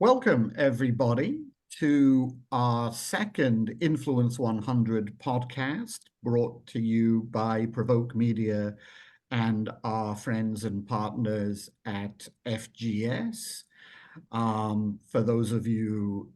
Welcome, everybody, to our second Influence 100 podcast brought to you by Provoke Media and our friends and partners at FGS. For those of you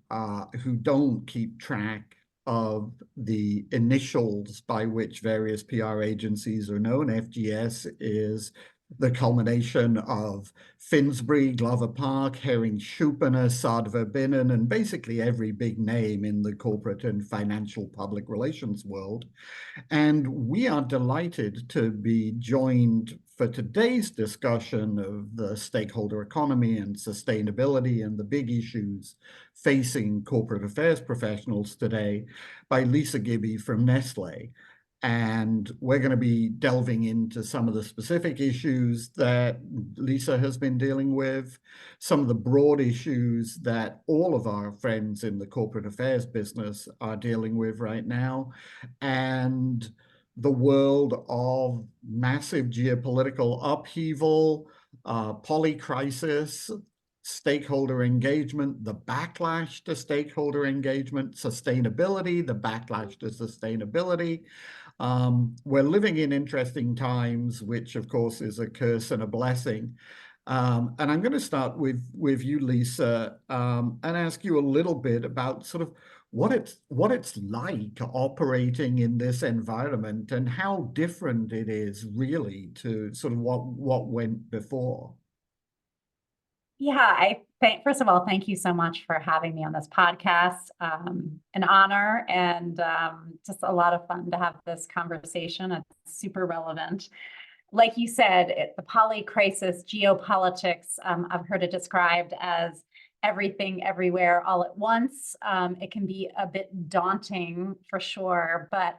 who don't keep track of the initials by which various PR agencies are known, FGS is the culmination of Finsbury, Glover Park, Hering Schuppener, Saad Verbinnen, and basically every big name in the corporate and financial public relations world. And we are delighted to be joined for today's discussion of the stakeholder economy and sustainability and the big issues facing corporate affairs professionals today by Lisa Gibby from Nestlé. And we're going to be delving into some of the specific issues that Lisa has been dealing with, some of the broad issues that all of our friends in the corporate affairs business are dealing with right now, and the world of massive geopolitical upheaval, poly-crisis, stakeholder engagement, the backlash to stakeholder engagement, sustainability, the backlash to sustainability. We're living in interesting times, which of course is a curse and a blessing. And I'm going to start with you, Lisa, and ask you a little bit about sort of what it's like operating in this environment and how different it is really to sort of what went before. Yeah, first of all, thank you so much for having me on this podcast. An honor and just a lot of fun to have this conversation. It's super relevant. Like you said, the poly crisis, geopolitics, I've heard it described as everything, everywhere, all at once. It can be a bit daunting for sure, but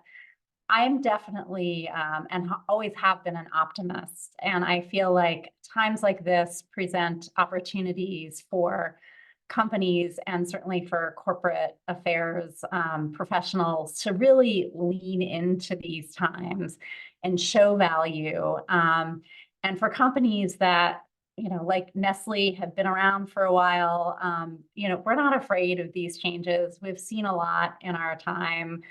I'm definitely and always have been an optimist. And I feel like times like this present opportunities for companies and certainly for corporate affairs professionals to really lean into these times and show value. And for companies that, like Nestlé have been around for a while, we're not afraid of these changes. We've seen a lot in our time.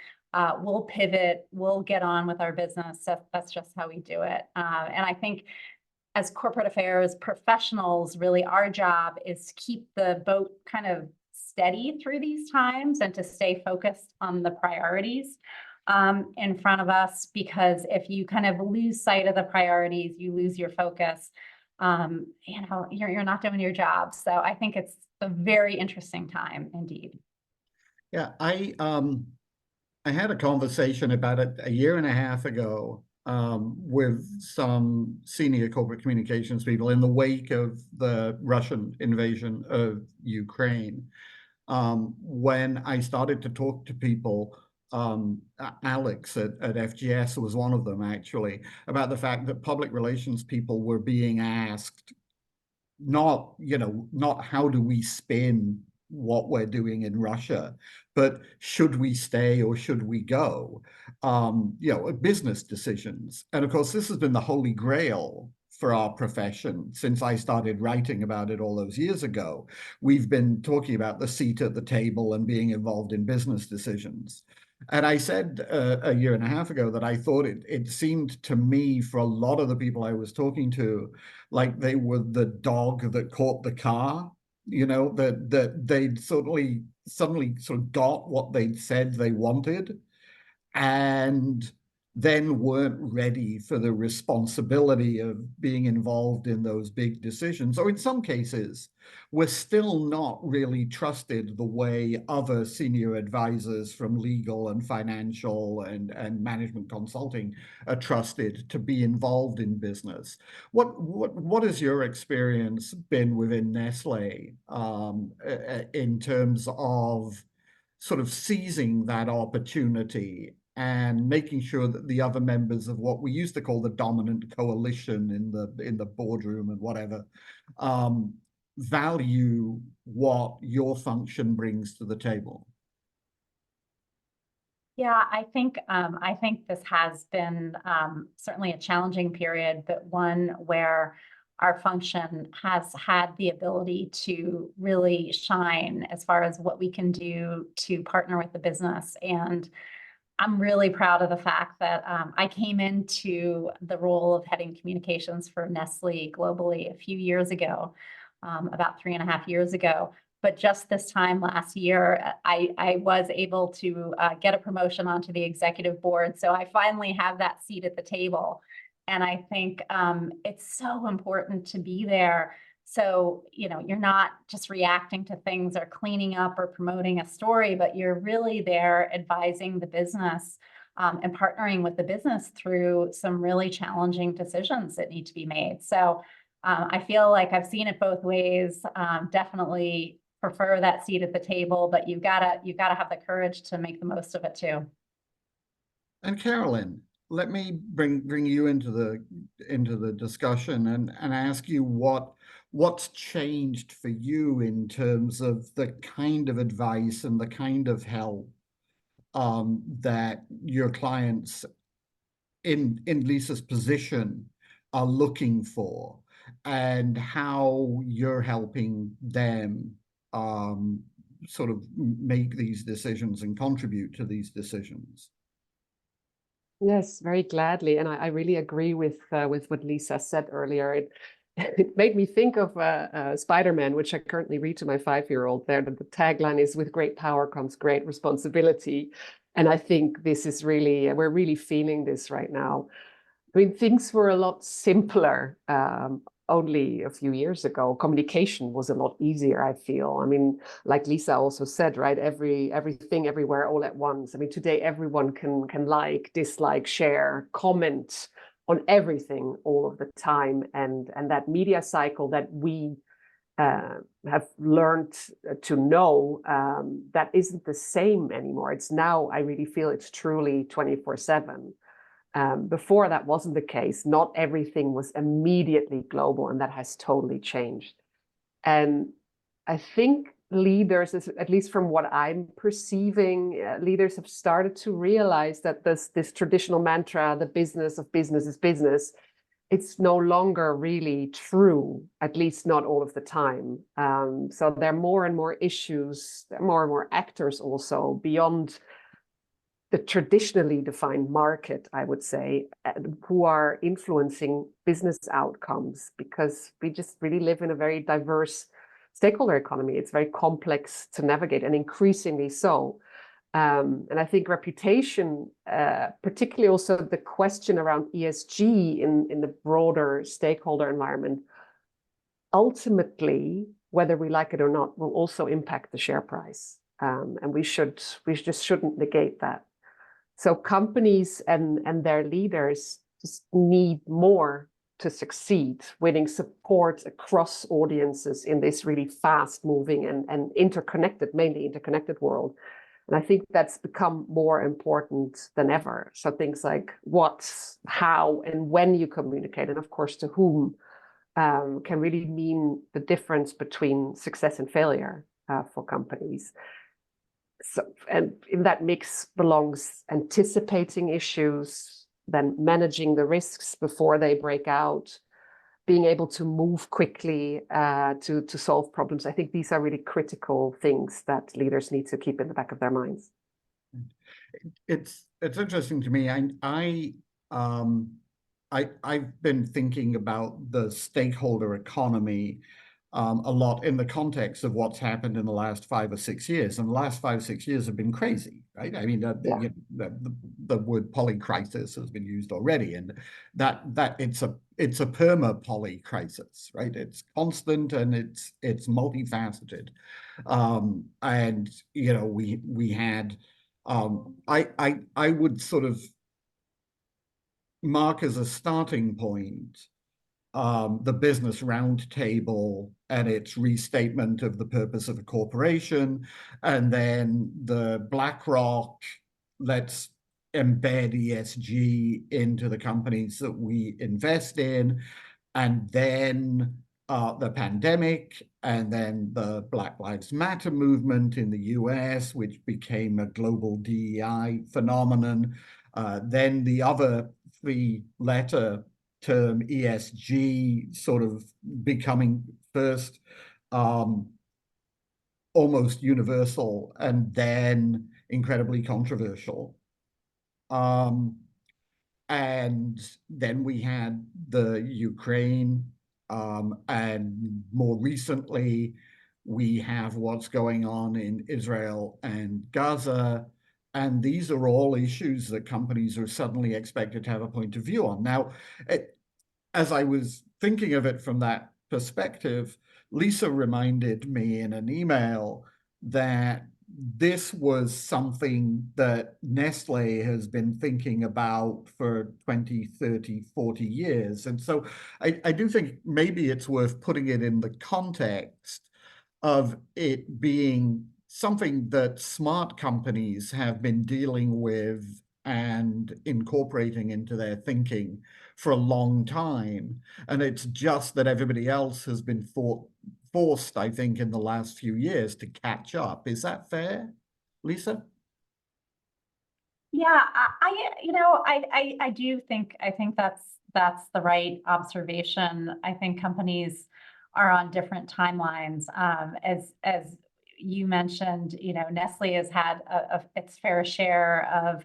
We'll pivot, we'll get on with our business. That's just how we do it. And I think as corporate affairs professionals, really our job is to keep the boat kind of steady through these times and to stay focused on the priorities in front of us, because if you kind of lose sight of the priorities, you lose your focus, you're not doing your job. So I think it's a very interesting time indeed. Yeah, I had a conversation about it a year and a half ago with some senior corporate communications people in the wake of the Russian invasion of Ukraine. When I started to talk to people, Alex at FGS was one of them actually, about the fact that public relations people were being asked not how do we spin what we're doing in Russia, but should we stay or should we go? Business decisions. And of course, this has been the holy grail for our profession since I started writing about it all those years ago. We've been talking about the seat at the table and being involved in business decisions. And I said a year and a half ago that I thought it seemed to me, for a lot of the people I was talking to, like they were the dog that caught the car, that they'd suddenly sort of got what they'd said they wanted and then weren't ready for the responsibility of being involved in those big decisions. Or in some cases, we're still not really trusted the way other senior advisors from legal and financial and management consulting are trusted to be involved in business. What has your experience been within Nestlé in terms of sort of seizing that opportunity and making sure that the other members of what we used to call the dominant coalition in the boardroom and whatever value what your function brings to the table? Yeah, I think this has been certainly a challenging period, but one where our function has had the ability to really shine as far as what we can do to partner with the business. And I'm really proud of the fact that I came into the role of heading communications for Nestlé globally a few years ago, about 3.5 years ago. But just this time last year, I was able to get a promotion onto the executive board. So I finally have that seat at the table. And I think it's so important to be there. So, you're not just reacting to things or cleaning up or promoting a story, but you're really there advising the business and partnering with the business through some really challenging decisions that need to be made. So I feel like I've seen it both ways. Definitely prefer that seat at the table, but you've got to have the courage to make the most of it too. And Carolyn, let me bring you into the discussion and ask you what's changed for you in terms of the kind of advice and the kind of help that your clients in Lisa's position are looking for, and how you're helping them sort of make these decisions and contribute to these decisions. Yes, very gladly. And I really agree with what Lisa said earlier. It made me think of Spider-Man, which I currently read to my 5-year-old there, that the tagline is, "With great power comes great responsibility." And I think this is really, we're really feeling this right now. I mean, things were a lot simpler only a few years ago. Communication was a lot easier, I feel. I mean, like Lisa also said, right? Everything, everywhere, all at once. I mean, today everyone can like, dislike, share, comment on everything all of the time. And that media cycle that we have learned to know, that isn't the same anymore. It's now, I really feel it's truly 24/7. Before that wasn't the case. Not everything was immediately global, and that has totally changed. And I think leaders, at least from what I'm perceiving, leaders have started to realize that this traditional mantra, the business of business is business, it's no longer really true, at least not all of the time. So there are more and more issues, there are more and more actors also beyond the traditionally defined market, I would say, who are influencing business outcomes, because we just really live in a very diverse stakeholder economy. It's very complex to navigate, and increasingly so. And I think reputation, particularly also the question around ESG in the broader stakeholder environment, ultimately, whether we like it or not, will also impact the share price. And we just shouldn't negate that. So companies and their leaders just need more to succeed, winning support across audiences in this really fast-moving and interconnected, mainly interconnected world. And I think that's become more important than ever. So things like what, how, and when you communicate, and of course to whom, can really mean the difference between success and failure for companies. So, and in that mix belongs anticipating issues, then managing the risks before they break out, being able to move quickly to solve problems. I think these are really critical things that leaders need to keep in the back of their minds. It's interesting to me. I've been thinking about the stakeholder economy a lot in the context of what's happened in the last 5 or 6 years. And the last 5 or 6 years have been crazy, right? I mean, the word poly crisis has been used already, and that it's a perma poly crisis, right? It's constant and it's multifaceted. And we had I would sort of mark as a starting point the Business Roundtable and its restatement of the purpose of a corporation, and then the BlackRock, let's embed ESG into the companies that we invest in, and then the pandemic, and then the Black Lives Matter movement in the US, which became a global DEI phenomenon. Then the other 3-letter term ESG sort of becoming first almost universal and then incredibly controversial. And then we had the Ukraine, and more recently, we have what's going on in Israel and Gaza. And these are all issues that companies are suddenly expected to have a point of view on. Now, as I was thinking of it from that perspective, Lisa reminded me in an email that this was something that Nestlé has been thinking about for 20, 30, 40 years. And so I do think maybe it's worth putting it in the context of it being something that smart companies have been dealing with and incorporating into their thinking for a long time. And it's just that everybody else has been forced, I think, in the last few years to catch up. Is that fair, Lisa? Yeah, I do think that's the right observation. I think companies are on different timelines. As you mentioned, Nestle has had its fair share of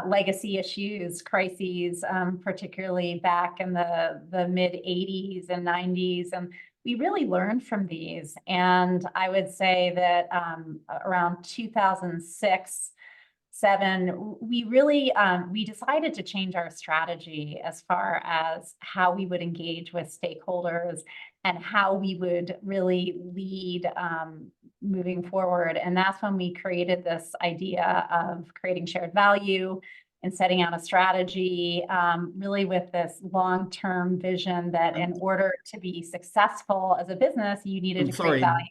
legacy issues, crises, particularly back in the mid 80s and 90s. And we really learned from these. And I would say that around 2006, 2007, we really we decided to change our strategy as far as how we would engage with stakeholders and how we would really lead moving forward. And that's when we created this idea of creating shared value and setting out a strategy, really with this long-term vision that in order to be successful as a business, you needed to create value.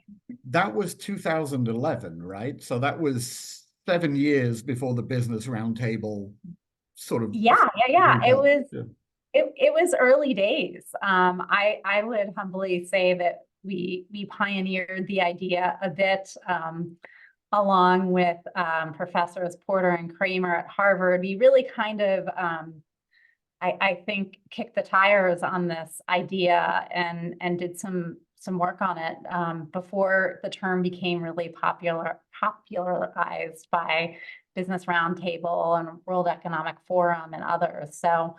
That was 2011, right? So that was 7 years before the Business Roundtable sort of. Yeah. It was early days. I would humbly say that we pioneered the idea a bit, along with Professors Porter and Kramer at Harvard. We really kind of, I think, kicked the tires on this idea and did some work on it before the term became really popularized by Business Roundtable and World Economic Forum and others. So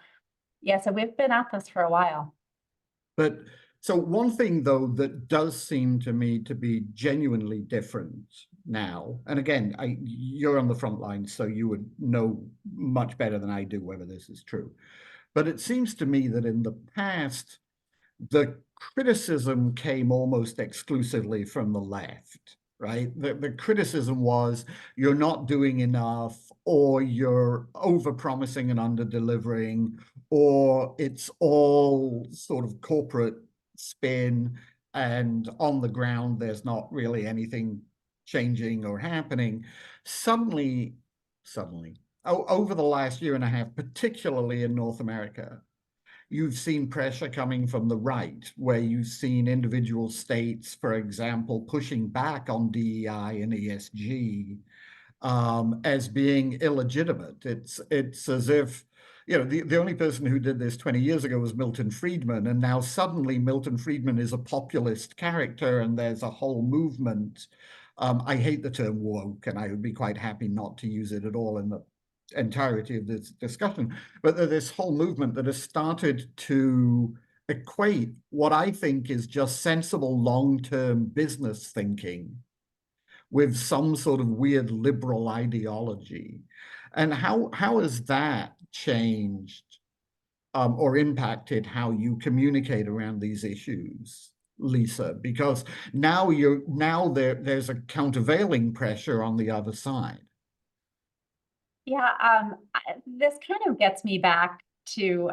yeah, so we've been at this for a while. But so one thing, though, that does seem to me to be genuinely different now, and again, you're on the front line, so you would know much better than I do whether this is true. But it seems to me that in the past, the criticism came almost exclusively from the left, right? The criticism was you're not doing enough, or you're over-promising and under-delivering, or it's all sort of corporate spin, and on the ground, there's not really anything changing or happening. Suddenly, over the last year and a half, particularly in North America, you've seen pressure coming from the right, where you've seen individual states, for example, pushing back on DEI and ESG as being illegitimate. It's as if, the only person who did this 20 years ago was Milton Friedman, and now suddenly Milton Friedman is a populist character, and there's a whole movement. I hate the term woke, and I would be quite happy not to use it at all in the entirety of this discussion, but this whole movement that has started to equate what I think is just sensible long-term business thinking with some sort of weird liberal ideology. And how has that changed or impacted how you communicate around these issues, Lisa? Because now there's a countervailing pressure on the other side. Yeah, this kind of gets me back to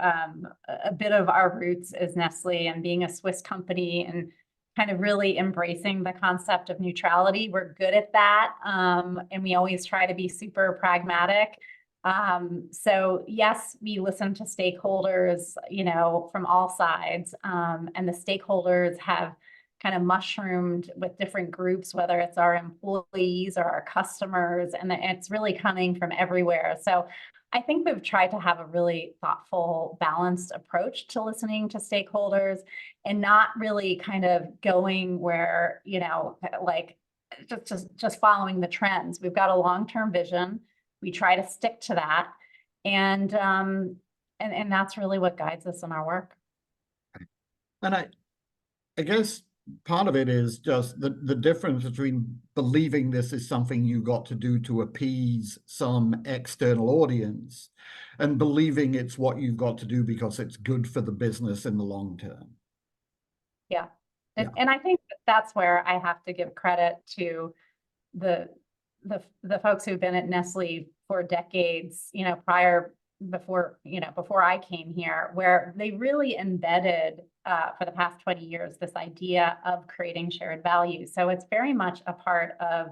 a bit of our roots as Nestle and being a Swiss company and kind of really embracing the concept of neutrality. We're good at that, and we always try to be super pragmatic. So yes, we listen to stakeholders, from all sides, and the stakeholders have kind of mushroomed with different groups, whether it's our employees or our customers, and it's really coming from everywhere. So I think we've tried to have a really thoughtful, balanced approach to listening to stakeholders and not really kind of going where, like just following the trends. We've got a long-term vision. We try to stick to that. And that's really what guides us in our work. And I guess part of it is just the difference between believing this is something you got to do to appease some external audience and believing it's what you've got to do because it's good for the business in the long term. Yeah. And I think that's where I have to give credit to the folks who've been at Nestlé for decades, before I came here, where they really embedded for the past 20 years this idea of creating shared value. So it's very much a part of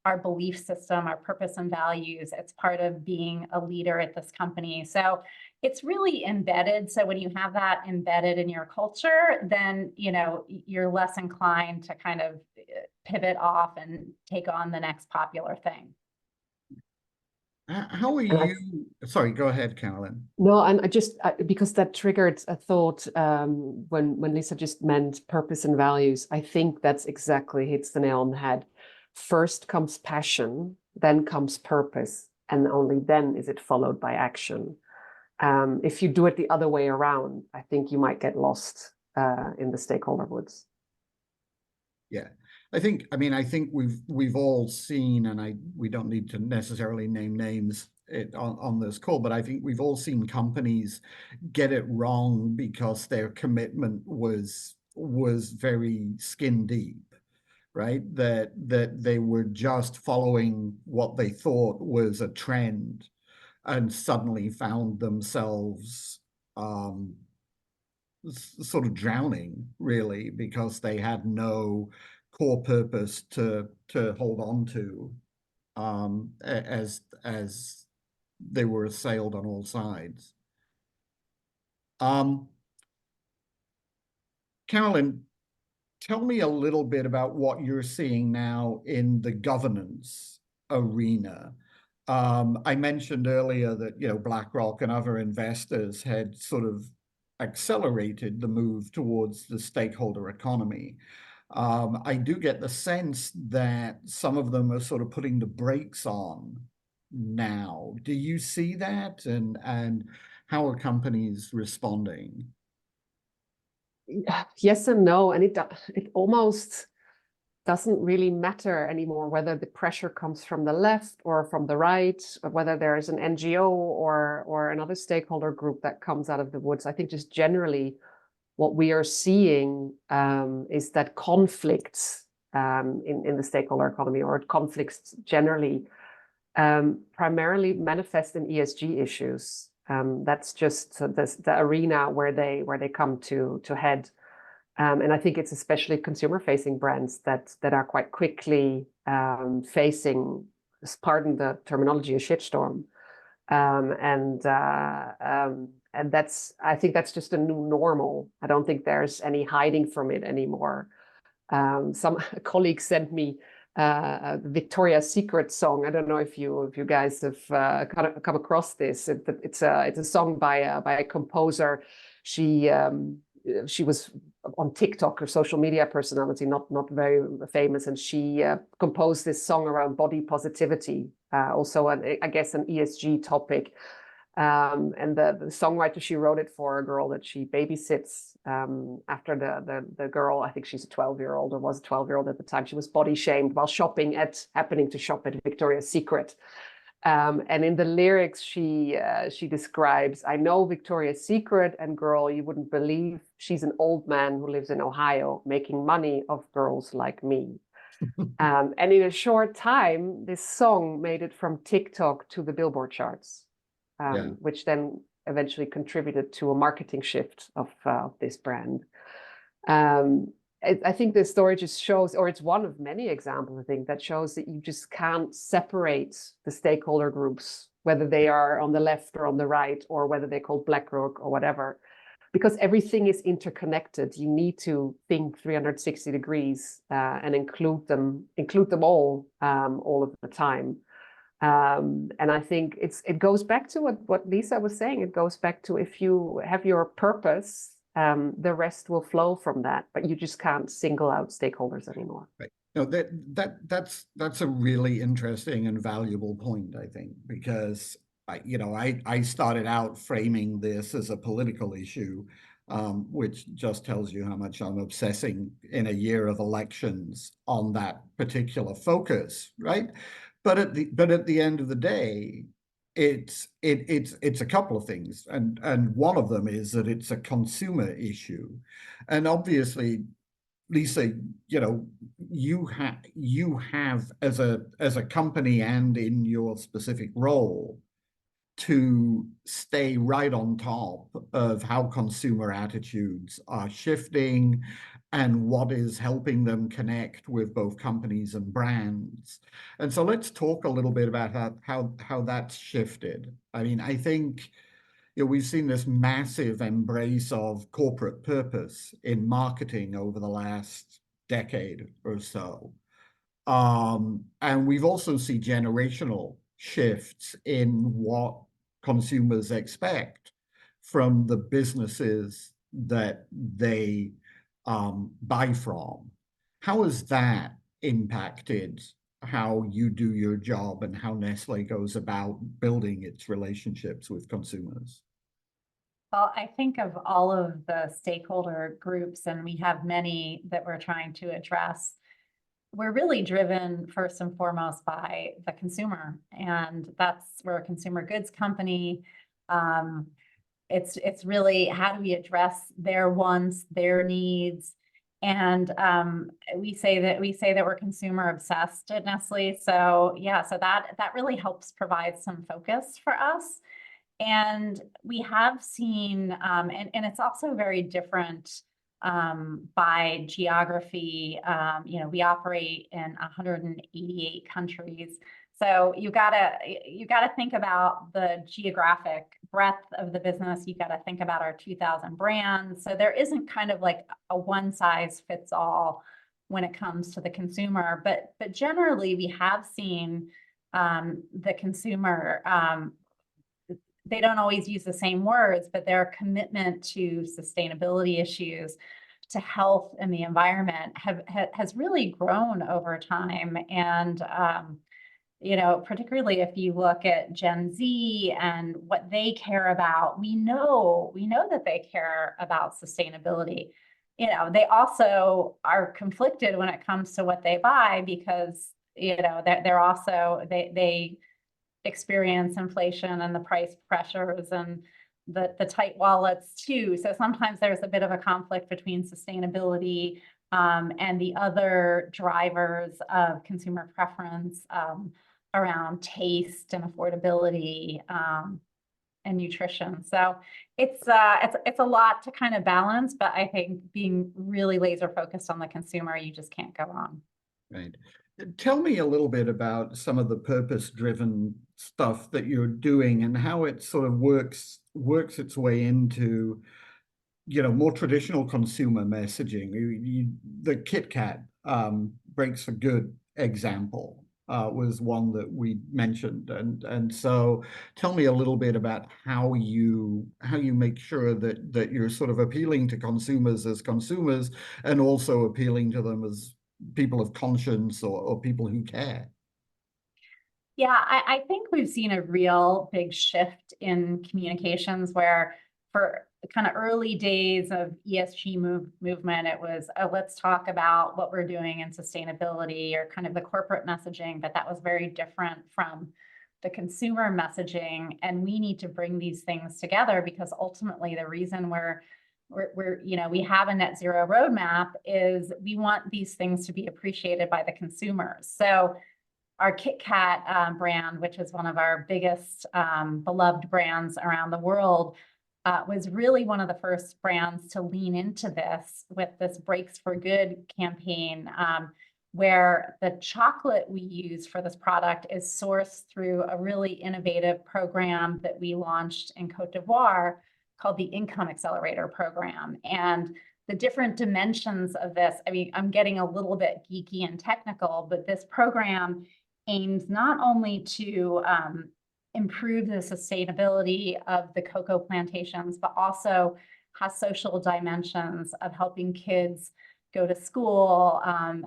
our belief system, our purpose and values. It's part of being a leader at this company. So it's really embedded. So when you have that embedded in your culture, then you're less inclined to kind of pivot off and take on the next popular thing. How are you? Sorry, go ahead, Carolyn. No, and because that triggered a thought when Lisa just meant purpose and values. I think that's exactly hits the nail on the head. First comes passion, then comes purpose, and only then is it followed by action. If you do it the other way around, I think you might get lost in the stakeholder woods. Yeah. I think we've all seen, and we don't need to necessarily name names on this call, but I think we've all seen companies get it wrong because their commitment was very skin deep, right? That they were just following what they thought was a trend and suddenly found themselves sort of drowning, really, because they had no core purpose to hold on to as they were assailed on all sides. Carolyn, tell me a little bit about what you're seeing now in the governance arena. I mentioned earlier that BlackRock and other investors had sort of accelerated the move towards the stakeholder economy. I do get the sense that some of them are sort of putting the brakes on now. Do you see that? And how are companies responding? Yes and no. And it almost doesn't really matter anymore whether the pressure comes from the left or from the right, or whether there is an NGO or another stakeholder group that comes out of the woods. I think just generally what we are seeing is that conflicts in the stakeholder economy, or conflicts generally, primarily manifest in ESG issues. That's just the arena where they come to head. And I think it's especially consumer-facing brands that are quite quickly facing, pardon the terminology, a shitstorm. And that's, I think that's just a new normal. I don't think there's any hiding from it anymore. Some colleagues sent me a Victoria's Secret song. I don't know if you guys have come across this. It's a song by a composer. She was on TikTok, her social media personality, not very famous, and she composed this song around body positivity, also I guess an ESG topic. And the songwriter, she wrote it for a girl that she babysits after the girl, I think she's a 12-year-old or was a 12-year-old at the time. She was body shamed while happening to shop at Victoria's Secret. And in the lyrics, she describes, "I know Victoria's Secret, and girl, you wouldn't believe she's an old man who lives in Ohio making money off girls like me." And in a short time, this song made it from TikTok to the Billboard charts, which then eventually contributed to a marketing shift of this brand. I think this story just shows, or it's one of many examples, I think, that shows that you just can't separate the stakeholder groups, whether they are on the left or on the right, or whether they're called BlackRock or whatever, because everything is interconnected. You need to think 360 degrees and include them all of the time. And I think it goes back to what Lisa was saying. It goes back to, if you have your purpose, the rest will flow from that, but you just can't single out stakeholders anymore. Right. No, that's a really interesting and valuable point, I think, because I started out framing this as a political issue, which just tells you how much I'm obsessing in a year of elections on that particular focus, right? But at the end of the day, it's a couple of things, and one of them is that it's a consumer issue, and obviously, Lisa, you have as a company and in your specific role to stay right on top of how consumer attitudes are shifting and what is helping them connect with both companies and brands. And so let's talk a little bit about how that's shifted. I mean, I think we've seen this massive embrace of corporate purpose in marketing over the last decade or so. And we've also seen generational shifts in what consumers expect from the businesses that they buy from. How has that impacted how you do your job and how Nestlé goes about building its relationships with consumers? Well, I think of all of the stakeholder groups, and we have many that we're trying to address. We're really driven first and foremost by the consumer, and we're a consumer goods company. It's really, how do we address their wants, their needs, and we say that we're consumer obsessed at Nestle. So yeah, so that really helps provide some focus for us. And we have seen, and it's also very different by geography. We operate in 188 countries. So you gotta think about the geographic breadth of the business. You gotta think about our 2,000 brands. So there isn't kind of like a one size fits all when it comes to the consumer. But generally, we have seen the consumer. They don't always use the same words, but their commitment to sustainability issues, to health and the environment has really grown over time. And particularly if you look at Gen Z and what they care about, we know that they care about sustainability. They also are conflicted when it comes to what they buy, because they're also they experience inflation and the price pressures and the tight wallets too. So sometimes there's a bit of a conflict between sustainability and the other drivers of consumer preference around taste and affordability and nutrition. So it's a lot to kind of balance, but I think being really laser focused on the consumer, you just can't go wrong. Right. Tell me a little bit about some of the purpose-driven stuff that you're doing and how it sort of works its way into, more traditional consumer messaging. The Kit Kat Breaks for Good example was one that we mentioned, and so tell me a little bit about how you make sure that you're sort of appealing to consumers as consumers and also appealing to them as people of conscience or people who care. Yeah, I think we've seen a real big shift in communications where, for kind of early days of ESG movement, it was, oh, let's talk about what we're doing in sustainability, or kind of the corporate messaging, but that was very different from the consumer messaging. And we need to bring these things together, because ultimately the reason we have a net zero roadmap is we want these things to be appreciated by the consumers. So our Kit Kat brand, which is one of our biggest beloved brands around the world, was really one of the first brands to lean into this with this Breaks for Good campaign, where the chocolate we use for this product is sourced through a really innovative program that we launched in Cote d'Ivoire called the Income Accelerator Program. And the different dimensions of this, I mean, I'm getting a little bit geeky and technical, but this program aimed not only to improve the sustainability of the cocoa plantations, but also has social dimensions of helping kids go to school,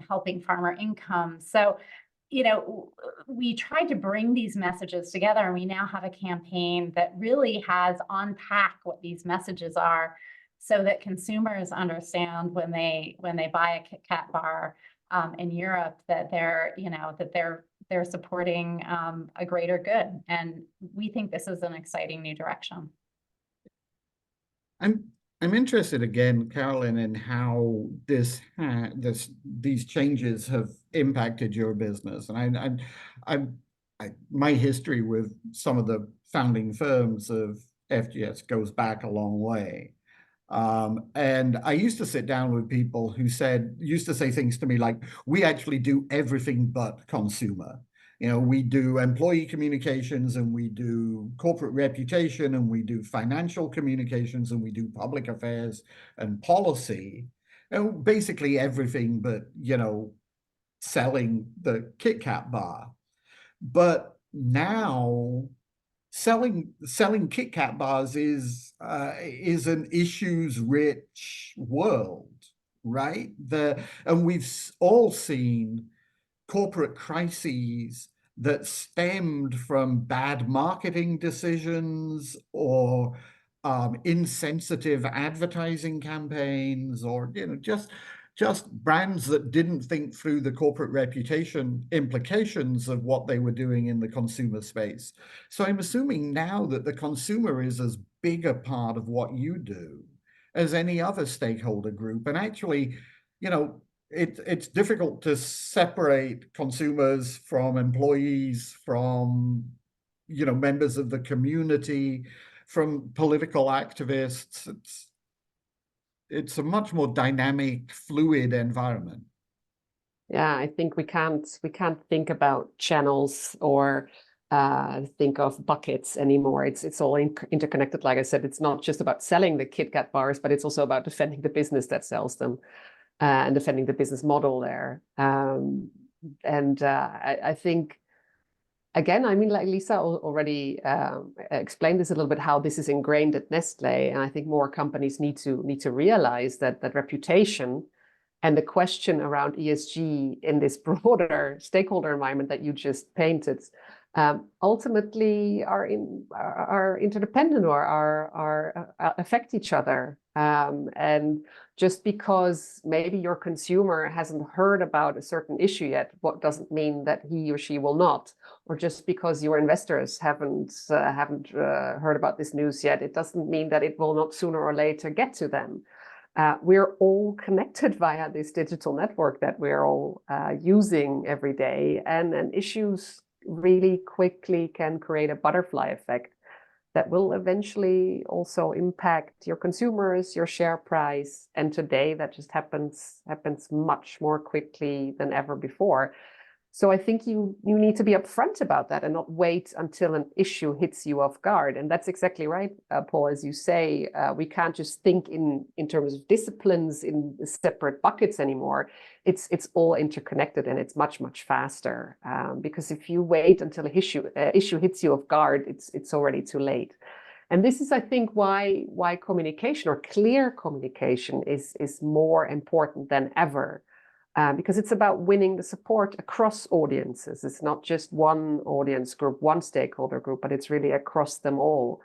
helping farmer income. So, we tried to bring these messages together, and we now have a campaign that really has unpacked what these messages are, so that consumers understand when they buy a Kit Kat bar in Europe, that they're supporting a greater good. And we think this is an exciting new direction. I'm interested again, Carolyn, in how these changes have impacted your business. And my history with some of the founding firms of FGS goes back a long way. And I used to sit down with people who used to say things to me like, we actually do everything but consumer. We do employee communications, and we do corporate reputation, and we do financial communications, and we do public affairs and policy, and basically everything but, selling the Kit Kat bar. But now selling Kit Kat bars is an issues-rich world, right? And we've all seen corporate crises that stemmed from bad marketing decisions or insensitive advertising campaigns, or just brands that didn't think through the corporate reputation implications of what they were doing in the consumer space. So I'm assuming now that the consumer is as big a part of what you do as any other stakeholder group. And actually, it's difficult to separate consumers from employees, from members of the community, from political activists. It's a much more dynamic, fluid environment. Yeah, I think we can't think about channels or think of buckets anymore. It's all interconnected. Like I said, it's not just about selling the Kit Kat bars, but it's also about defending the business that sells them. And defending the business model there. I think, again, like Lisa already explained this a little bit, how this is ingrained at Nestlé. And I think more companies need to realize that reputation and the question around ESG in this broader stakeholder environment that you just painted ultimately are interdependent, or affect each other. And just because maybe your consumer hasn't heard about a certain issue yet, what doesn't mean that he or she will not. Or just because your investors haven't heard about this news yet, it doesn't mean that it will not sooner or later get to them. We're all connected via this digital network that we're all using every day, and issues really quickly can create a butterfly effect that will eventually also impact your consumers, your share price. And today that just happens much more quickly than ever before. So I think you need to be upfront about that and not wait until an issue hits you off guard. And that's exactly right, Paul, as you say, we can't just think in terms of disciplines in separate buckets anymore. It's all interconnected, and it's much, much faster. Because if you wait until an issue hits you off guard, it's already too late. And this is, I think, why communication, or clear communication, is more important than ever. Because it's about winning the support across audiences. It's not just one audience group, one stakeholder group, but it's really across them all.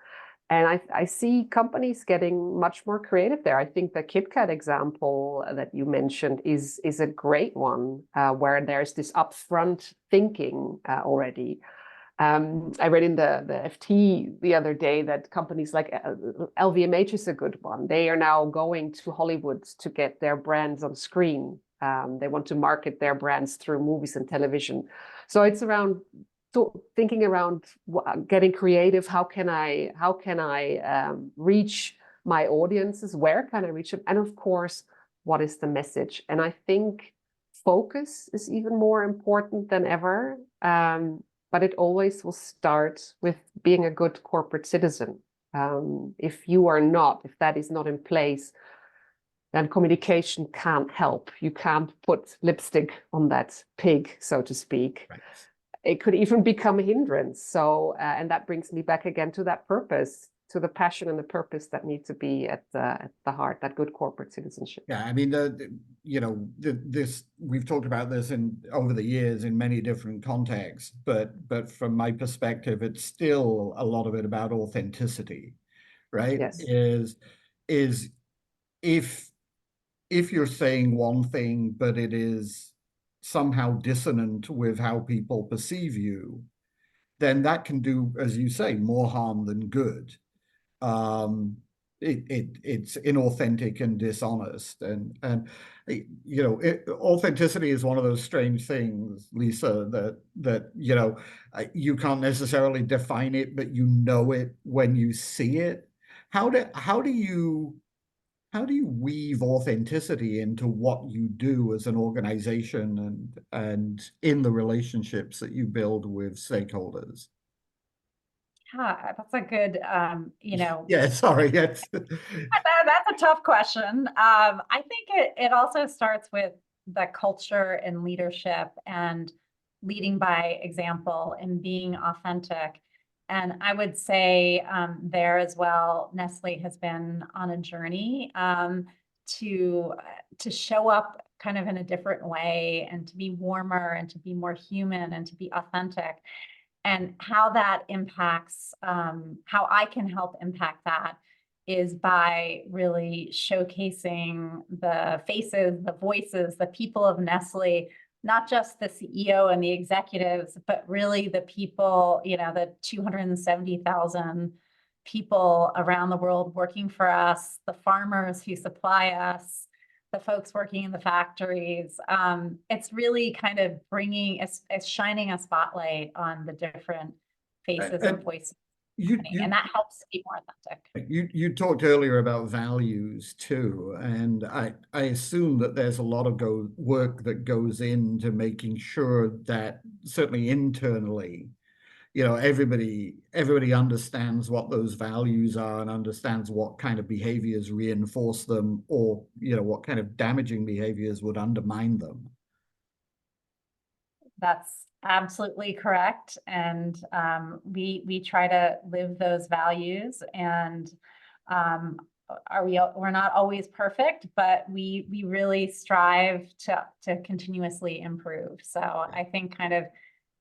And I see companies getting much more creative there. I think the Kit Kat example that you mentioned is a great one, where there's this upfront thinking already. I read in the FT the other day that companies like LVMH is a good one. They are now going to Hollywood to get their brands on screen. They want to market their brands through movies and television. So it's around thinking around getting creative. How can I reach my audiences? Where can I reach them? And of course, what is the message? And I think focus is even more important than ever. But it always will start with being a good corporate citizen. If that is not in place, then communication can't help. You can't put lipstick on that pig, so to speak. Right. it could even become a hindrance. So, and that brings me back again to that purpose, to the passion and the purpose that need to be at the heart, that good corporate citizenship. Yeah, I mean, this we've talked about this over the years in many different contexts, but from my perspective, it's still a lot of it about authenticity, right? Yes. Is if you're saying one thing, but it is somehow dissonant with how people perceive you, then that can do, as you say, more harm than good. It's inauthentic and dishonest, and authenticity is one of those strange things, Lisa, that you can't necessarily define it, but you know it when you see it. How do you weave authenticity into what you do as an organization and in the relationships that you build with stakeholders? Yeah, that's a good, Yeah, sorry. that's a tough question. I think it also starts with the culture and leadership and leading by example and being authentic. And I would say there as well, Nestle has been on a journey to show up kind of in a different way and to be warmer and to be more human and to be authentic. And how that impacts, how I can help impact that is by really showcasing the faces, the voices, the people of Nestle, not just the CEO and the executives, but really the people, the 270,000 people around the world working for us, the farmers who supply us, the folks working in the factories. It's really kind of it's shining a spotlight on the different faces and voices. And that helps to be more authentic. You talked earlier about values too, and I assume that there's a lot of work that goes into making sure that certainly internally, everybody understands what those values are and understands what kind of behaviors reinforce them, or what kind of damaging behaviors would undermine them. That's absolutely correct. And we try to live those values, and we're not always perfect, but we really strive to continuously improve. So I think kind of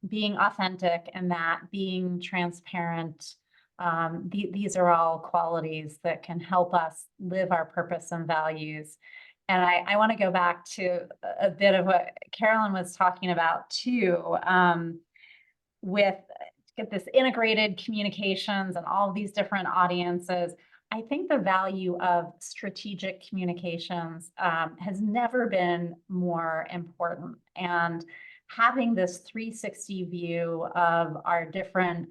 being authentic and that being transparent, these are all qualities that can help us live our purpose and values. And I want to go back to a bit of what Carolyn was talking about too, with this integrated communications and all of these different audiences. I think the value of strategic communications has never been more important. And having this 360 view of our different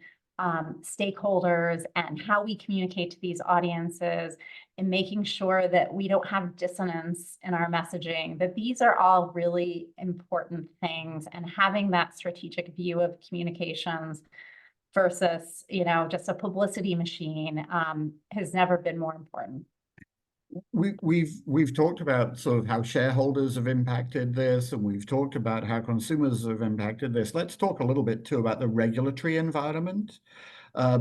stakeholders and how we communicate to these audiences, and making sure that we don't have dissonance in our messaging, that these are all really important things. And having that strategic view of communications versus, just a publicity machine has never been more important. We've talked about sort of how shareholders have impacted this, and we've talked about how consumers have impacted this. Let's talk a little bit too about the regulatory environment,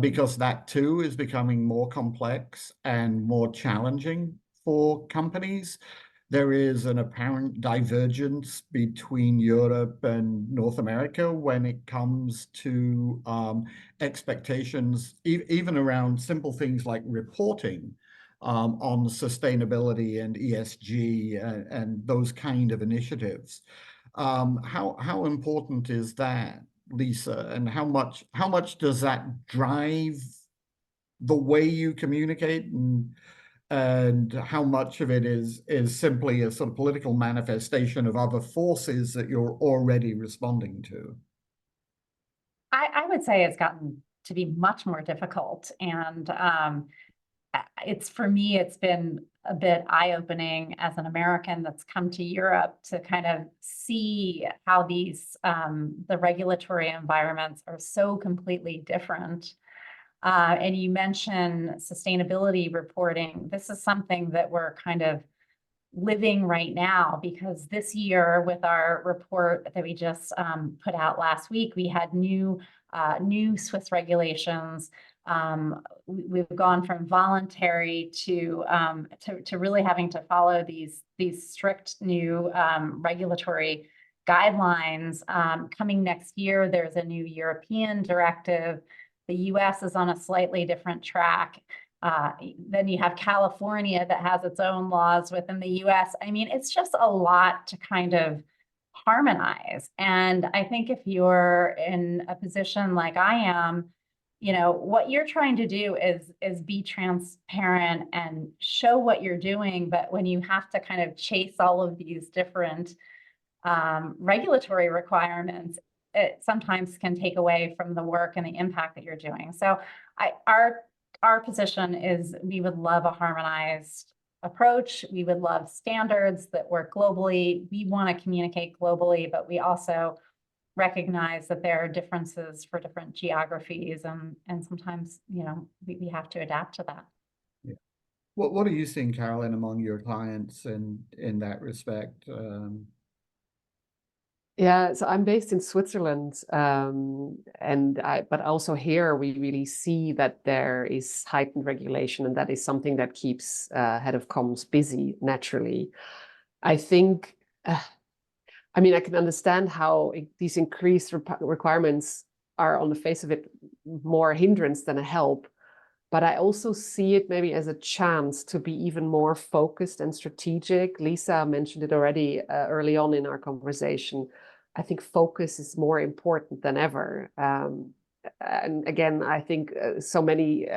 because that too is becoming more complex and more challenging for companies. There is an apparent divergence between Europe and North America when it comes to expectations, even around simple things like reporting on sustainability and ESG and those kind of initiatives. How important is that, Lisa, and how much does that drive the way you communicate, and how much of it is simply a sort of political manifestation of other forces that you're already responding to? I would say it's gotten to be much more difficult, and for me, it's been a bit eye-opening as an American that's come to Europe to kind of see how the regulatory environments are so completely different. And you mentioned sustainability reporting. This is something that we're kind of living right now, because this year with our report that we just put out last week, we had new Swiss regulations. We've gone from voluntary to really having to follow these strict new regulatory guidelines. Coming next year, there's a new European directive. The US is on a slightly different track. Then you have California that has its own laws within the US. I mean, it's just a lot to kind of harmonize. And I think if you're in a position like I am, you know, what you're trying to do is be transparent and show what you're doing. But when you have to kind of chase all of these different regulatory requirements, it sometimes can take away from the work and the impact that you're doing. So our position is we would love a harmonized approach. We would love standards that work globally. We want to communicate globally, but we also recognize that there are differences for different geographies, and sometimes, you know, we have to adapt to that. Yeah. What are you seeing, Carolyn, among your clients in that respect? Yeah, so I'm based in Switzerland, but also here we really see that there is heightened regulation, and that is something that keeps head of comms busy naturally. I think, I mean, I can understand how these increased requirements are on the face of it more a hindrance than a help, but I also see it maybe as a chance to be even more focused and strategic. Lisa mentioned it already early on in our conversation. I think focus is more important than ever. And again, I think so many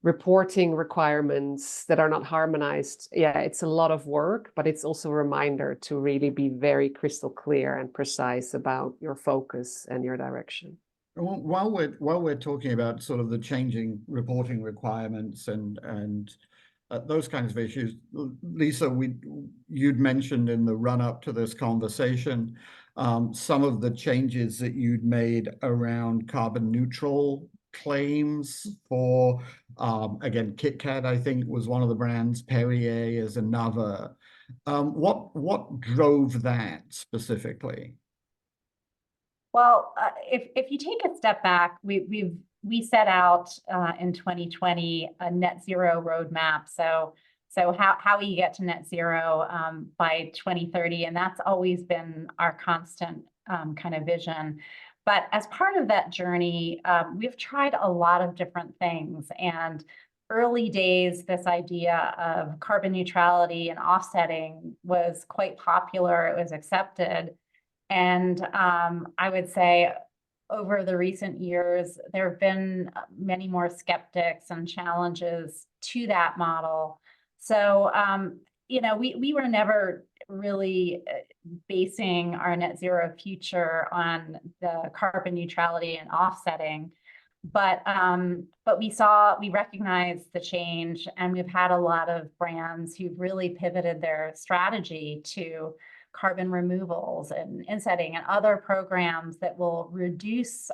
reporting requirements that are not harmonized. Yeah, it's a lot of work, but it's also a reminder to really be very crystal clear and precise about your focus and your direction. While we're talking about sort of the changing reporting requirements and those kinds of issues, Lisa, you'd mentioned in the run-up to this conversation some of the changes that you'd made around carbon neutral claims for, again, KitKat, I think, was one of the brands, Perrier is another. What drove that specifically? Well, if you take a step back, we set out in 2020 a net zero roadmap. So how we get to net zero by 2030, and that's always been our constant kind of vision. But as part of that journey, we've tried a lot of different things. And early days, this idea of carbon neutrality and offsetting was quite popular. It was accepted. And I would say over the recent years, there have been many more skeptics and challenges to that model. So, you know, we were never really basing our net zero future on the carbon neutrality and offsetting. But we recognized the change, and we've had a lot of brands who've really pivoted their strategy to carbon removals and insetting and other programs that will reduce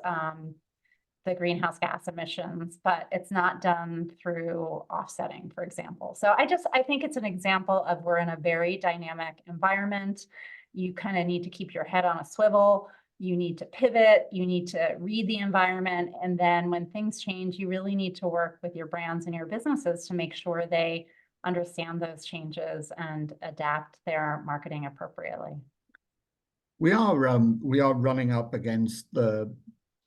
the greenhouse gas emissions, but it's not done through offsetting, for example. So I think it's an example of we're in a very dynamic environment. You kind of need to keep your head on a swivel. You need to pivot. You need to read the environment. And then when things change, you really need to work with your brands and your businesses to make sure they understand those changes and adapt their marketing appropriately. We are running up against the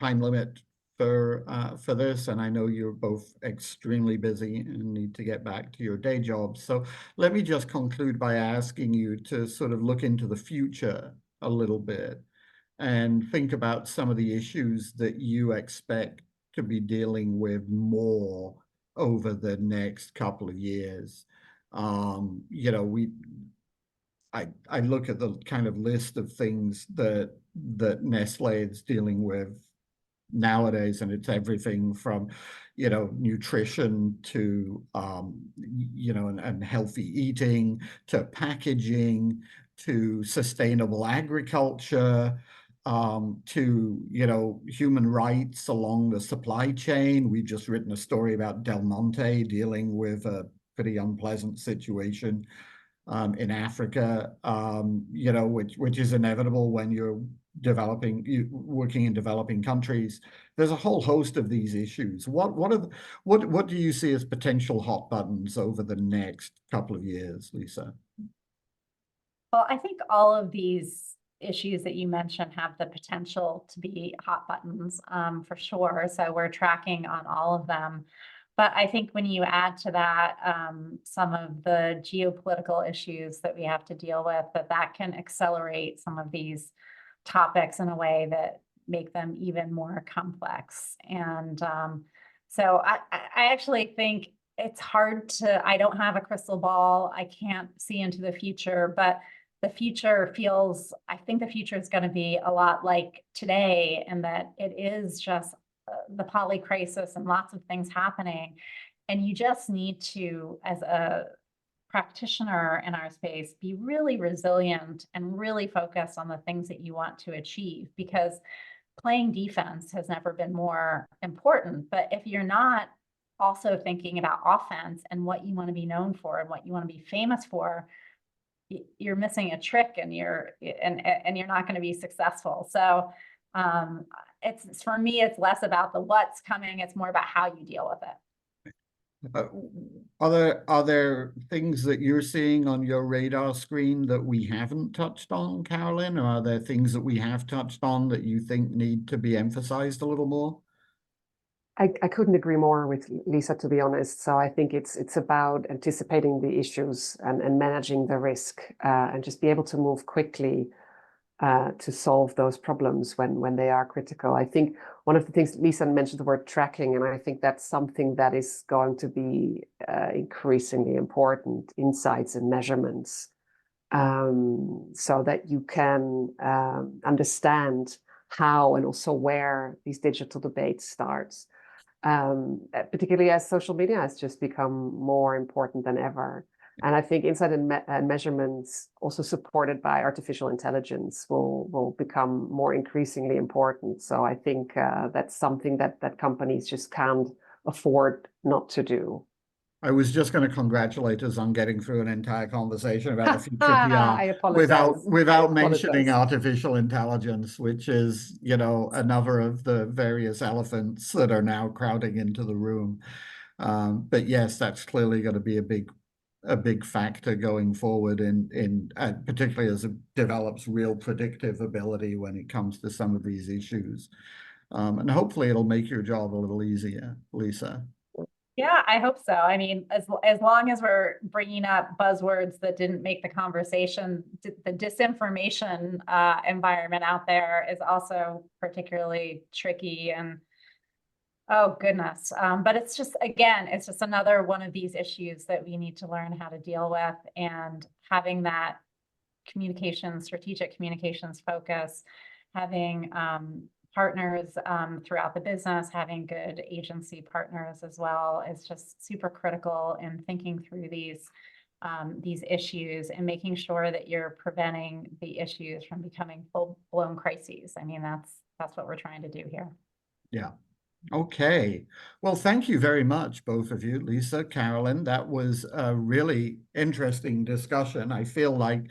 time limit for this, and I know you're both extremely busy and need to get back to your day jobs. So let me just conclude by asking you to sort of look into the future a little bit and think about some of the issues that you expect to be dealing with more over the next couple of years. You know, I look at the kind of list of things that Nestlé is dealing with nowadays, and it's everything from, you know, nutrition to, you know, and healthy eating to packaging to sustainable agriculture, to, you know, human rights along the supply chain. We've just written a story about Del Monte dealing with a pretty unpleasant situation in Africa, you know, which is inevitable when you're working in developing countries. There's a whole host of these issues. What do you see as potential hot buttons over the next couple of years, Lisa? Well, I think all of these issues that you mentioned have the potential to be hot buttons, for sure. So we're tracking on all of them. But I think when you add to that some of the geopolitical issues that we have to deal with, that can accelerate some of these topics in a way that make them even more complex. And so I actually think it's hard to, I don't have a crystal ball. I can't see into the future, but the future feels, I think the future is going to be a lot like today, and that it is just the poly crisis and lots of things happening. And you just need to, as a practitioner in our space, be really resilient and really focus on the things that you want to achieve, because playing defense has never been more important. But if you're not also thinking about offense and what you want to be known for and what you want to be famous for, you're missing a trick, and you're not going to be successful. So it's, for me, it's less about the what's coming, it's more about how you deal with it. Are there things that you're seeing on your radar screen that we haven't touched on, Carolyn? Or are there things that we have touched on that you think need to be emphasized a little more? I couldn't agree more with Lisa, to be honest. So I think it's about anticipating the issues and managing the risk, and just be able to move quickly to solve those problems when they are critical. I think one of the things, Lisa mentioned the word tracking, and I think that's something that is going to be increasingly important, insights and measurements, so that you can understand how and also where these digital debates starts. Particularly as social media has just become more important than ever. And I think insight and measurements, also supported by artificial intelligence, will become more increasingly important. So I think that's something that companies just can't afford not to do. I was just going to congratulate us on getting through an entire conversation about the future I PR apologize. without mentioning artificial intelligence, which is, you know, another of the various elephants that are now crowding into the room. But yes, that's clearly going to be a big factor going forward in particularly as it develops real predictive ability when it comes to some of these issues. And hopefully it'll make your job a little easier, Lisa. Yeah, I hope so. I mean, as long as we're bringing up buzzwords that didn't make the conversation, the disinformation environment out there is also particularly tricky, and oh goodness. But it's just, again, it's just another one of these issues that we need to learn how to deal with, and having that strategic communications focus, having partners throughout the business, having good agency partners as well, is just super critical in thinking through these issues and making sure that you're preventing the issues from becoming full-blown crises. I mean, that's what we're trying to do here. Yeah. Okay. Well, thank you very much, both of you, Lisa, Carolyn. That was a really interesting discussion. I feel like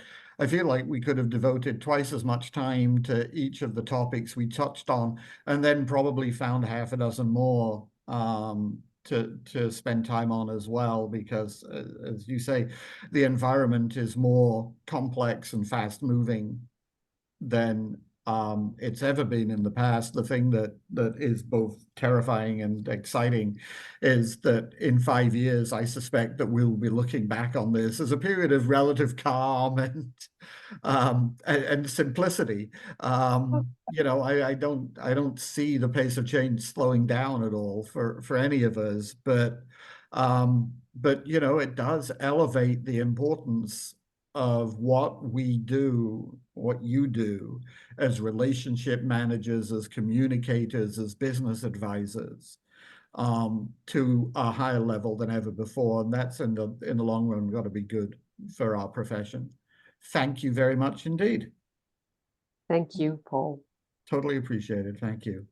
we could have devoted twice as much time to each of the topics we touched on, and then probably found half a dozen more to spend time on as well, because as you say, the environment is more complex and fast moving than it's ever been in the past. The thing that is both terrifying and exciting is that in 5 years, I suspect that we'll be looking back on this as a period of relative calm and simplicity. You know, I don't see the pace of change slowing down at all for any of us, but you know, it does elevate the importance of what we do, what you do as relationship managers, as communicators, as business advisors, to a higher level than ever before. And that's in the long run got to be good for our profession. Thank you very much indeed. Thank you, Paul. Totally appreciated. Thank you.